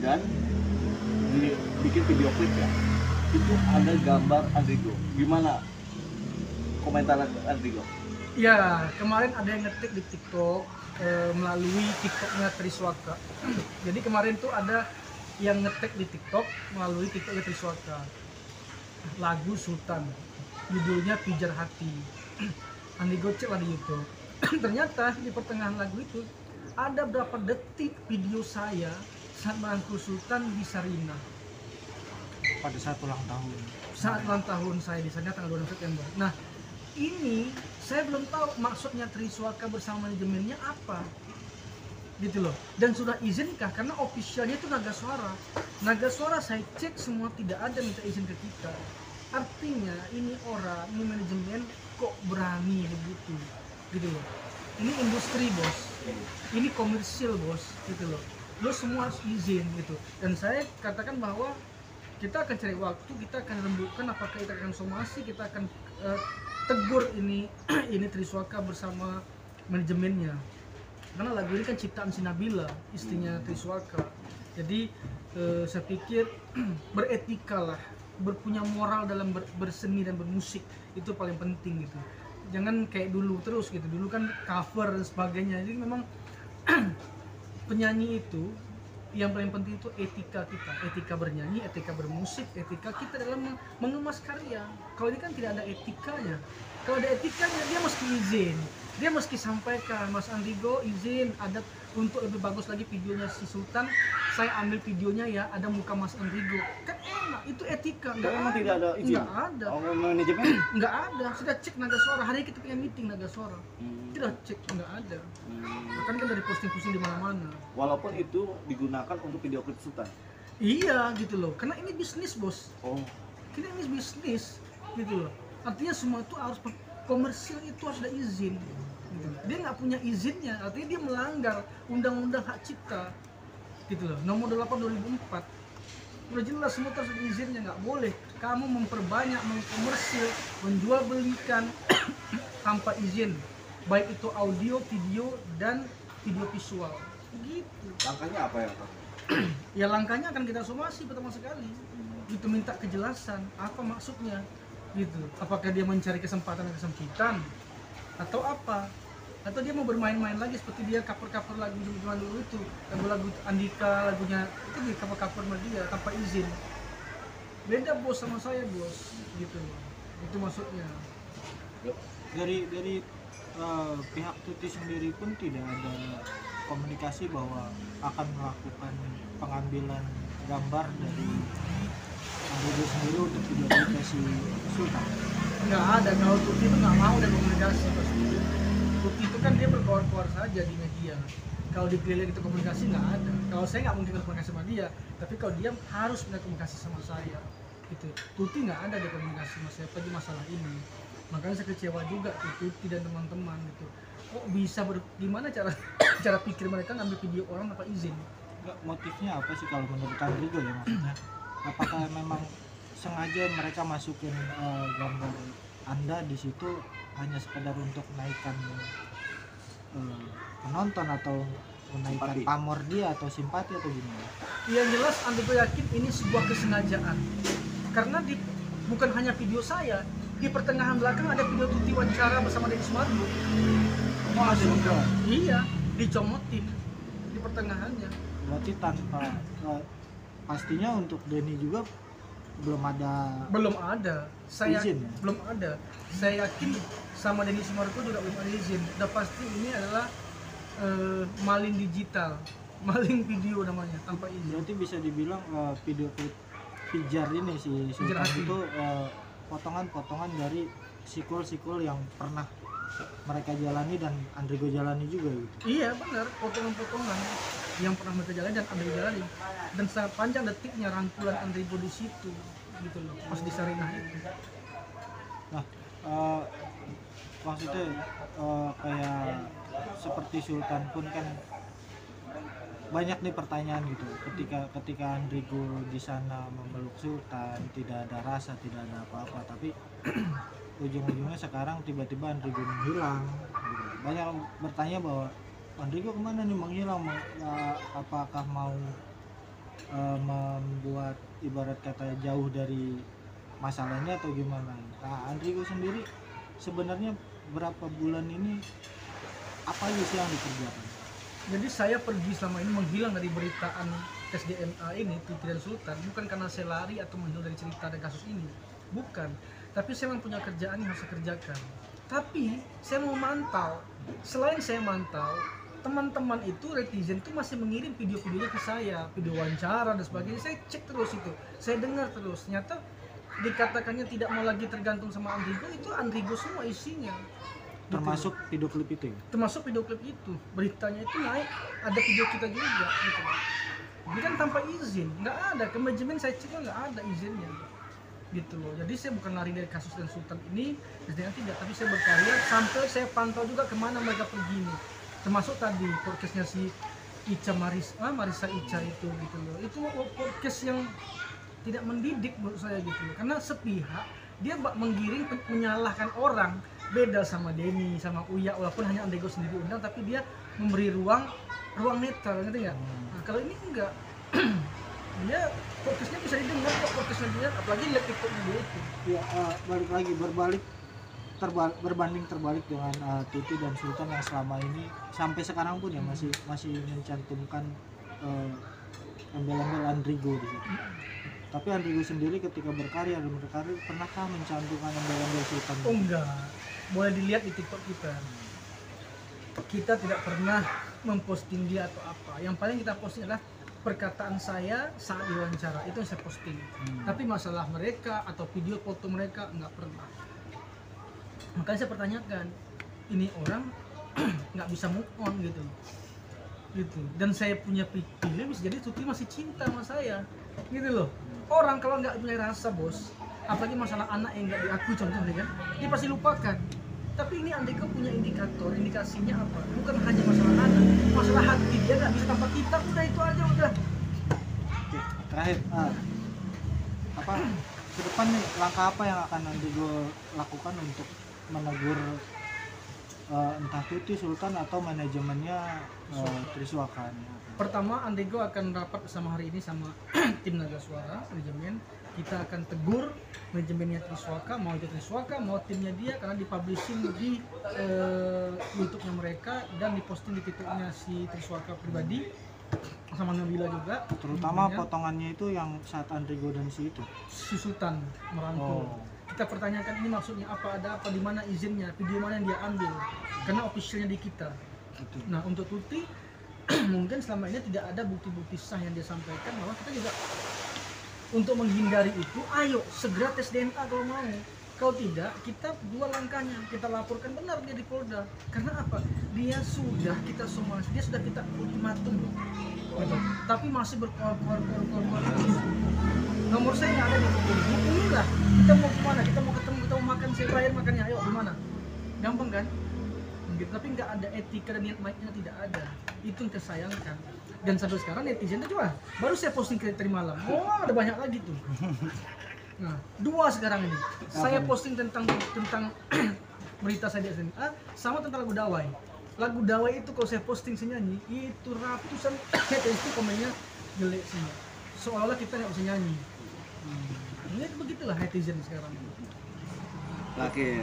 dan bikin video klip ya, itu ada gambar Andrigo. Gimana komentar Andrigo? Ya, kemarin ada yang ngetik di TikTok melalui TikToknya Triswaka. Jadi kemarin tuh ada yang ngetik di TikTok melalui TikToknya Triswaka. Lagu Sultan, judulnya Pijar Hati. Andrigo cek lah di YouTube. Ternyata di pertengahan lagu itu ada berapa detik video saya saat merangkul Sultan di Sarinah. Pada saat ulang tahun. Saat ulang tahun saya di sana tanggal 2 September. Nah, ini saya belum tahu maksudnya Triswaka bersama manajemennya apa, gitu loh. Dan sudah izinkah? Karena officialnya itu Naga Suara. Naga Suara saya cek semua tidak ada minta izin ke kita. Artinya ini orang, ini manajemen kok berani begitu, gitu loh. Ini industri bos, ini komersil bos, gitu loh. Lo semua harus izin gitu. Dan saya katakan bahwa kita akan cari waktu, kita akan rembukan apakah kita akan somasi, kita akan tegur ini ini Triswaka bersama manajemennya, karena lagu ini kan ciptaan si Nabila, istrinya Triswaka. Jadi saya pikir beretika lah, berpunya moral dalam berseni dan bermusik itu paling penting gitu. Jangan kayak dulu terus gitu, dulu kan cover dan sebagainya. Jadi memang penyanyi itu yang paling penting itu etika kita, etika bernyanyi, etika bermusik, etika kita dalam mengemas karya. Kalau ini kan tidak ada etikanya. Kalau ada etikanya dia mesti izin, dia mesti sampaikan, Mas Andrigo izin ada untuk lebih bagus lagi videonya si Sultan, saya ambil videonya ya ada muka Mas Andrigo. Kan enak, itu etika. Memang tidak ada izin. Nggak ada. Oh, manajemen? Nggak ada. Sudah cek Naga Suara. Hari ini kita punya meeting Naga Suara. Sudah cek nggak ada. Kan dari posting-posting di mana-mana. Walaupun itu digunakan untuk video klip Sultan. Iya gitu loh. Karena ini bisnis bos. Oh. Ini bisnis gitu loh. Artinya semua itu harus komersil, itu harus ada izin. Gitu. Dia nggak punya izinnya. Artinya dia melanggar undang-undang hak cipta. Gitu loh. Nomor 8 2004. Udah jelas semua harus ada izinnya, nggak boleh kamu memperbanyak, mengkomersil, menjual belikan tanpa izin, baik itu audio, video dan video visual. Gitu. Langkahnya apa ya Pak? Ya langkahnya akan kita somasi pertama sekali. Gitu, minta kejelasan apa maksudnya. Gitu. Apakah dia mencari kesempatan dan kesempitan atau apa? Atau dia mau bermain-main lagi seperti dia cover-cover lagu zaman dulu itu, lagu-lagu Andika, lagunya itu di cover-cover sama dia tanpa izin. Beda bos sama saya bos, gitu. Itu maksudnya. Dari pihak Tuti sendiri pun tidak ada komunikasi bahwa akan melakukan pengambilan gambar dari Andrigo sendiri untuk diaplikasi Sultan. Nggak ada, kalau Tuti itu nggak mau ada komunikasi pasti. Tuti itu kan dia berkawan-kawan saja di media. Kalau di keliling itu komunikasi nggak ada. Kalau saya nggak mungkin berkomunikasi sama dia, tapi kalau dia harus punya komunikasi sama saya. Gitu. Tuti nggak ada di komunikasi sama saya pada masalah ini. Makanya saya kecewa juga Tuti dan teman-teman gitu. Kok bisa gimana cara pikir mereka ngambil video orang tanpa izin? Nggak, motifnya apa sih kalau menurut Andrigo ya maksudnya? Apakah memang sengaja mereka masukin gambar Anda di situ hanya sekedar untuk naikkan penonton atau menaikkan Simpati. pamor dia atau simpati atau gimana? Yang jelas Andrigo yakin ini sebuah kesengajaan. Karena bukan hanya video saya, di pertengahan belakang ada video Tuti wawancara bersama Deddy Sumargo. Oh, ada juga. Iya, dicomotin di pertengahannya. Berarti tanpa pastinya untuk Denny juga belum ada Saya izin, ya? belum ada. Saya yakin sama Deddy Sumargo juga belum ada izin. Udah pasti ini adalah maling digital, maling video namanya tanpa izin. Berarti bisa dibilang video klip Pijar ini si Pijar Sultan Hati. itu potongan-potongan dari sikul-sikul yang pernah mereka jalani dan Andrigo jalani juga gitu. Iya benar, potongan-potongan yang pernah mereka jalani dan Andrigo jalani, dan sangat panjang detiknya rangkulan Andrigo di situ gitu loh, pas di Sarinah itu. Nah, maksudnya kayak seperti Sultan pun kan banyak nih pertanyaan gitu. Ketika Andrigo di sana memeluk Sultan, tidak ada rasa, tidak ada apa-apa, tapi ujung-ujungnya sekarang tiba-tiba Andrigo menghilang. Gitu. Banyak bertanya bahwa Andrigo kemana nih menghilang? Apakah mau membuat ibarat kata jauh dari masalahnya atau gimana. Nah, Andrigo sendiri sebenarnya berapa bulan ini apa aja sih yang dikerjakan? Jadi saya pergi selama ini menghilang dari beritaan tes DNA ini, Tuti dan Sultan, bukan karena saya lari atau menghilang dari cerita dan kasus ini, bukan. Tapi saya memang punya kerjaan yang harus saya kerjakan. Tapi saya mau mantau. Selain saya mantau, teman-teman itu netizen itu masih mengirim video-videonya ke saya, video wawancara dan sebagainya. Saya cek terus itu, saya dengar terus. Ternyata dikatakannya tidak mau lagi tergantung sama Andrigo, itu Andrigo semua isinya. Termasuk video klip itu ya? Termasuk video klip itu, beritanya itu naik, ada video kita juga gitu. Ini kan tanpa izin, nggak ada, ke manajemen saya cek nggak ada izinnya gitu loh. Jadi saya bukan lari dari kasus dan Sultan ini, sebenarnya tidak, tapi saya berkarya sampai saya pantau juga kemana mereka pergi nih. Termasuk tadi podcastnya si Ica Marisa Ica itu gitu loh. Itu podcast yang tidak mendidik menurut saya gitu loh, karena sepihak dia menggiring menyalahkan orang. Beda sama Denny, sama Uya, walaupun hanya Andrigo sendiri undang, tapi dia memberi ruang netral, ngerti nggak? Nah, kalau ini enggak, dia podcastnya bisa didengar kok, podcastnya dia, apalagi lihat TikToknya dia itu. Ya, balik lagi berbanding terbalik dengan Tuti dan Sultan yang selama ini sampai sekarang pun ya masih mencantumkan embel-embel Andrigo di situ. Tapi Andrigo sendiri ketika berkarya pernahkah mencantumkan embel-embel Sultan? Oh enggak, boleh dilihat di TikTok kita. Kita tidak pernah memposting dia atau apa. Yang paling kita posting adalah perkataan saya saat diwawancara, itu yang saya posting. Tapi masalah mereka atau video foto mereka enggak pernah. Makanya saya pertanyakan, ini orang nggak bisa move on gitu. Dan saya punya pilih, bisa jadi Tuti masih cinta sama saya gitu loh. Orang kalau nggak punya rasa, bos, apalagi masalah anak yang nggak diakui contohnya kan, dia pasti lupakan. Tapi ini Andrigo punya indikasinya apa? Bukan hanya masalah anak, masalah hati, dia nggak bisa tanpa kita, udah itu aja udah. Oke, terakhir apa ke depan nih, langkah apa yang akan Andrigo lakukan untuk menegur entah Tuti, Sultan atau manajemennya Triswaka? Pertama, Andrigo akan rapat bersama hari ini sama tim Naga Suara manajemen. Kita akan tegur manajemennya Triswaka, mau itu Triswaka mau timnya dia, karena dipublishing di YouTube-nya mereka dan diposting di TikTok-nya si Triswaka pribadi sama Nabila juga. Terutama potongannya itu yang saat Andrigo dan si Sultan merangkul. Kita pertanyakan ini maksudnya apa, ada apa, di mana izinnya, video mana yang dia ambil, karena officialnya di kita. Nah, untuk Tuti mungkin selama ini tidak ada bukti-bukti sah yang dia sampaikan, bahwa kita juga untuk menghindari itu, ayo segera tes DNA kalau mau. Kalau tidak, kita dua langkahnya, kita laporkan benar dia di Polda. Karena apa? Dia sudah kita ultimatum loh. Gitu. Tapi masih berkuar-kuar. Nomor saya nggak ada di buku. Inilah, kita mau kemana? Kita mau ketemu, kita mau makan, saya bayar makannya, ayo gimana? Gampang kan? Gitu. Tapi nggak ada etika dan niat baiknya, tidak ada. Itu yang tersayangkan. Dan sampai sekarang netizen itu coba, baru saya posting ke tadi malam, ada banyak lagi tuh. Nah, 2 sekarang ini. Saya posting tentang berita saya di SMA sama tentang lagu Dawai. Lagu Dawai itu kalau saya posting saya nyanyi, itu ratusan netizen itu komennya jelek semua. Seolah-olah kita nggak bisa nyanyi. Ini begitulah netizen sekarang. Oke.